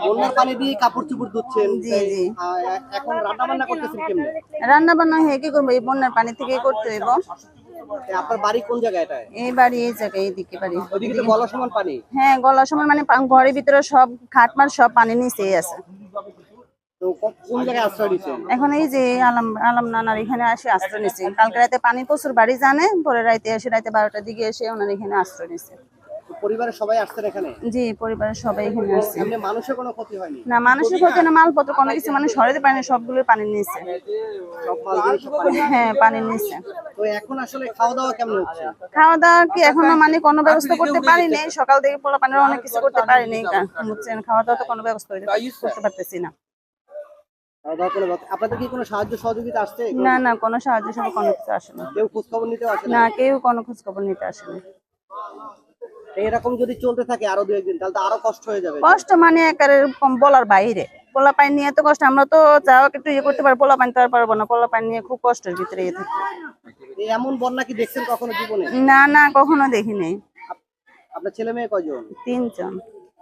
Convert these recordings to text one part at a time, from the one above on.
বন্যার পানি দিয়ে কাপড় চোপড় ধুচ্ছেন। জি জি। এখন রান্না বান্না করতেছেন কেমনে? রান্না বান্না হয়ে কি করবো, এই বন্যার পানি থেকে করতে হইব। আপনার বাড়ি কোন জায়গায় এটা? এই বাড়ি এই জায়গায়, এইদিকে বাড়ি। ওইদিকে তো গলা সমান পানি। হ্যাঁ, গলার সময় মানে ঘরের ভিতরে সব খাটমাট সব পানি নিচেই আছে। তো কোন জায়গায় আশ্রয় নিচ্ছেন? এখন এই যে আলম আলম নানার এখানে আসে আশ্রয় নিচ্ছে। কালকে রাতে পানি প্রচুর বাড়ি জানে, পরে রাতে এসে রাতে 12টার দিকে এসে ওনার এখানে আশ্রয় নিচ্ছে। পরিবারের সবাই আসছেন এখানে? জি, পরিবারের সবাই এখানে আসছে। এমনি মানুষের কোনো ক্ষতি হয়নি? না, মানুষের ক্ষতি না, মালপত্র কোনো কিছু মানে সরাতে পারে না, সবগুলো পানি নিচ্ছে। সব মাল জিনিস সব পানি। হ্যাঁ, পানি নিচ্ছে। তো এখন আসলে খাওয়া দাওয়া কেমন হচ্ছে? খাওয়া দাওয়া কি এখনো মানে কোনো ব্যবস্থা করতে পারি নাই। সকাল থেকে পোলা পানির অনেক কিছু করতে পারি নাই, বুঝছেন। খাওয়া দাওয়া তো কোনো ব্যবস্থা করতে পারতেছি না। খাওয়া দাওয়া করে আপনাদের কি কোনো সাহায্য সহযোগিতা আসছে? না না, কোনো সাহায্য সব কোনো কিছু আসে না। কেউ খোঁজ খবর নিতে আসে না? না, কেউ কোনো খোঁজ খবর নিতে আসে না। এরকম যদি চলতে থাকে আরো 2-1 দিন তাহলে তো আরো কষ্ট হয়ে যাবে। কষ্ট মানে একেবারে বলার বাইরে। পোলা পানি নিয়ে তো কষ্ট, আমরা তো যাও একটু ইয়ে করতে পারি, পোলা পানি তো আর পারবো না। পোলা পানি নিয়ে খুব কষ্টের ভিতরে ইয়ে থাকি। এমন বন্যা কি দেখছেন কখনো জীবনে? না না, কখনো দেখি নাই। আপনার ছেলে মেয়ে কয়জন? 3 জন।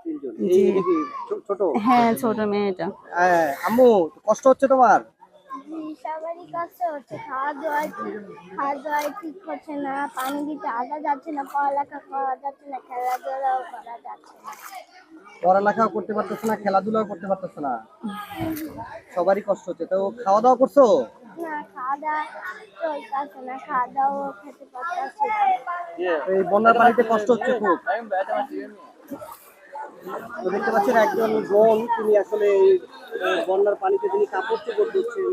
3 জন। জি। এই কি ছোট? হ্যাঁ, ছোট মেয়েটা। আম্মু কষ্ট হচ্ছে তোমার? সবারই কষ্ট হচ্ছে, খাওয়া দাওয়া ঠিক হচ্ছে না, পানি দিতে আসা যাচ্ছে না, পড়ালেখা করা যাচ্ছে না, খেলাধুলাও করা যাচ্ছে না। পড়ালেখাও করতে পারতেছ না, খেলাধুলাও করতে পারতেছ না, সবারই কষ্ট হচ্ছে। তো খাওয়া দাওয়া করছো? না, খাওয়া দাওয়া চলতেছে না, খাওয়া দাওয়াও খেতে পারতেছি না। এই বন্যার পানিতে কষ্ট হচ্ছে খুব। তো দেখতে পাচ্ছেন একজন বোন, তিনি আসলে এই বন্যার পানিতে তিনি কাপড় চোপড় ধুচ্ছেন।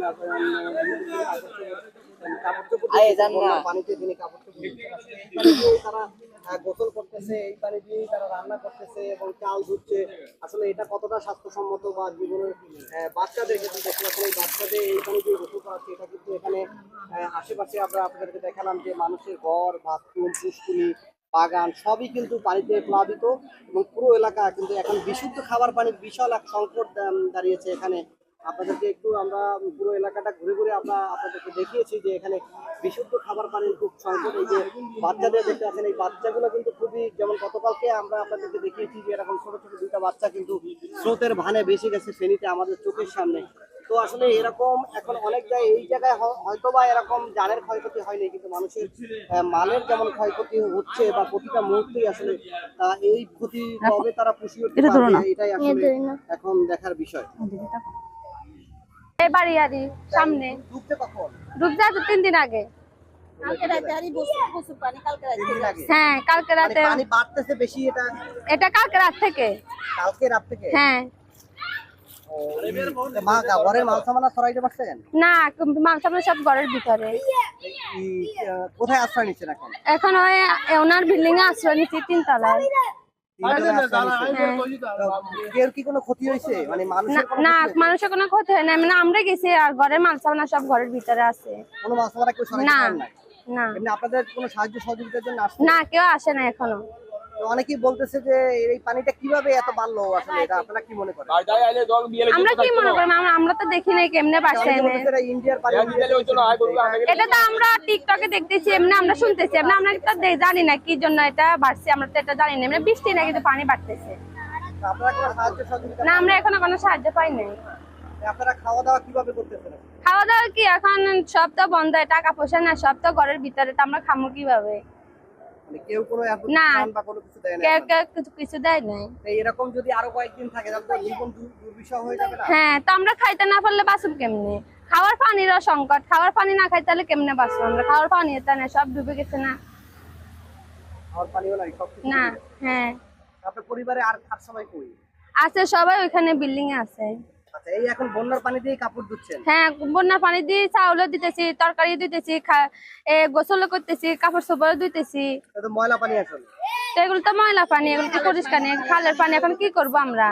পানিতে তিনি কাপড় চোপড় ধুচ্ছেন। এই পানি দিয়েই তারা গোসল করতেছে, এই পানি দিয়েই তারা রান্না করতেছে এবং চাল ধুচ্ছে। আসলে এটা কতটা স্বাস্থ্যসম্মত বা জীবনের বাচ্চাদের ক্ষেত্রে দেখতে পাচ্ছেন এই বাচ্চাদের এই পানি দিয়ে গোসল করাচ্ছে। এটা কিন্তু এখানে আশেপাশে আমরা আপনাদেরকে দেখালাম যে মানুষের ঘর, বাথরুম, পুষ্কুনি, বাগান সবই কিন্তু পানিতে প্লাবিত এবং পুরো এলাকা কিন্তু এখন বিশুদ্ধ খাবার পানির বিশাল এক সংকট দাঁড়িয়েছে এখানে। আপনাদেরকে একটু আমরা পুরো এলাকাটা ঘুরে ঘুরে আমরা আপনাদেরকে দেখিয়েছি যে এখানে বিশুদ্ধ খাবার পানির খুব সংকট। এই যে বাচ্চাদের দেখতে পাচ্ছেন, এই বাচ্চাগুলো কিন্তু খুবই, যেমন গতকালকে আমরা আপনাদেরকে দেখিয়েছি যে এরকম ছোট ছোট 2টা বাচ্চা কিন্তু স্রোতের ভানে ভেসে গেছে ফেনীতে আমাদের চোখের সামনে। তো আসলে এরকম এখন অনেক জায়গায়, এই জায়গায় হয়তো বা এরকম জানের ক্ষয়ক্ষতি হয়নি, কিন্তু মানুষের মালের যেমন ক্ষয়ক্ষতি হচ্ছে বা প্রতিটা মুহূর্তেই আসলে এই ক্ষতি কবে তারা পুষিয়ে উঠতে পারবে এটাই আসলে এখন দেখার বিষয়। এই বাড়ি সামনে ডুবতে কখন? ডুবতে 3 দিন আগে। কালকে রাতে আরই প্রচুর পানি, কালকে রাতে। হ্যাঁ, কালকে রাতে। পানি বাড়তেছে বেশি, এটা কালকে রাত থেকে। কালকে রাত থেকে? হ্যাঁ। ঘরের মাল সামানা সরাইতে পারছেন না, মাল সামনে সব ঘরের ভিতরে। কোথায় আশ্রয় নিচ্ছেন এখন? এখন ওই ওনার বিল্ডিং এ আশ্রয় নিচ্ছি 3 তলায়। কেউ কি কোনো ক্ষতি হয়েছে? মানে না, মানুষের কোনো ক্ষতি হয় না, মানে আমরা গেছি আর ঘরের মাল সামনা সব ঘরের ভিতরে আছে। কোনো মাল সামানা কেউ সরাইতে না পারেন নাই? না এমনি আপনাদের কোনো সাহায্য সহযোগিতার জন্য আসছে? না, কেউ আসে না এখনো। অনেকেই বলতেছে যে এই পানিটা কিভাবে এত বাড়লো, আসলে এটা আপনারা কি মনে করেন? আমরা কি মনে করি, আমরা তো দেখি নাই কেমনে বাসে এনে। ইন্ডিয়ার পানি এটা তো আমরা টিকটকে দেখতেছি, এমনি আমরা শুনতেছি, এমনি আমরা তো জানি না কি জন্য এটা বাড়ছে, আমরা তো এটা জানি না। এমনি বৃষ্টি না, কিন্তু পানি বাড়তেছে। আপনারা কোনো সাহায্য সহযোগিতা? না, আমরা এখনো কোনো সাহায্য পাই নাই। আপনারা খাওয়া দাওয়া কিভাবে করতেছেন? খাওয়া দাওয়া কি এখন সব তো বন্ধ, টাকা পয়সা না, সব তো ঘরের ভিতরে, তো আমরা খামো কিভাবে? মানে কেউ কোনো না, বা কোনো কিছু দেয় না? কেউ কিছু দেয় নাই। এরকম যদি আরো কয়েকদিন থাকে তাহলে তো জীবন দুর্বিষহ হয়ে যাবে না? হ্যাঁ, তো আমরা খাইতে না পারলে বাঁচব কেমনে? খাওয়ার পানিরও সংকট, খাওয়ার পানি না খাইতে হলে কেমনে বাঁচবো আমরা? খাওয়ার পানি এটা না, সব ডুবে গেছে না। খাওয়ার পানিও নাই, সব না। হ্যাঁ, আপনার পরিবারে আর সবাই কই আছে? সবাই ওইখানে বিল্ডিং এ আছে। আচ্ছা, এই এখন বন্যার পানি দিয়ে কাপড় ধুচ্ছেন? হ্যাঁ, বন্যার পানি দিয়ে চাউলও দিতেছি, তরকারি দিতেছি, গোসল করতেছি, কাপড় চোপড় ধুইতেছি। ময়লা পানি আসলে তো এগুলো তো ময়লা পানি, এগুলো কি পরিষ্কার নেই, খালের পানি। এখন কি করবো আমরা?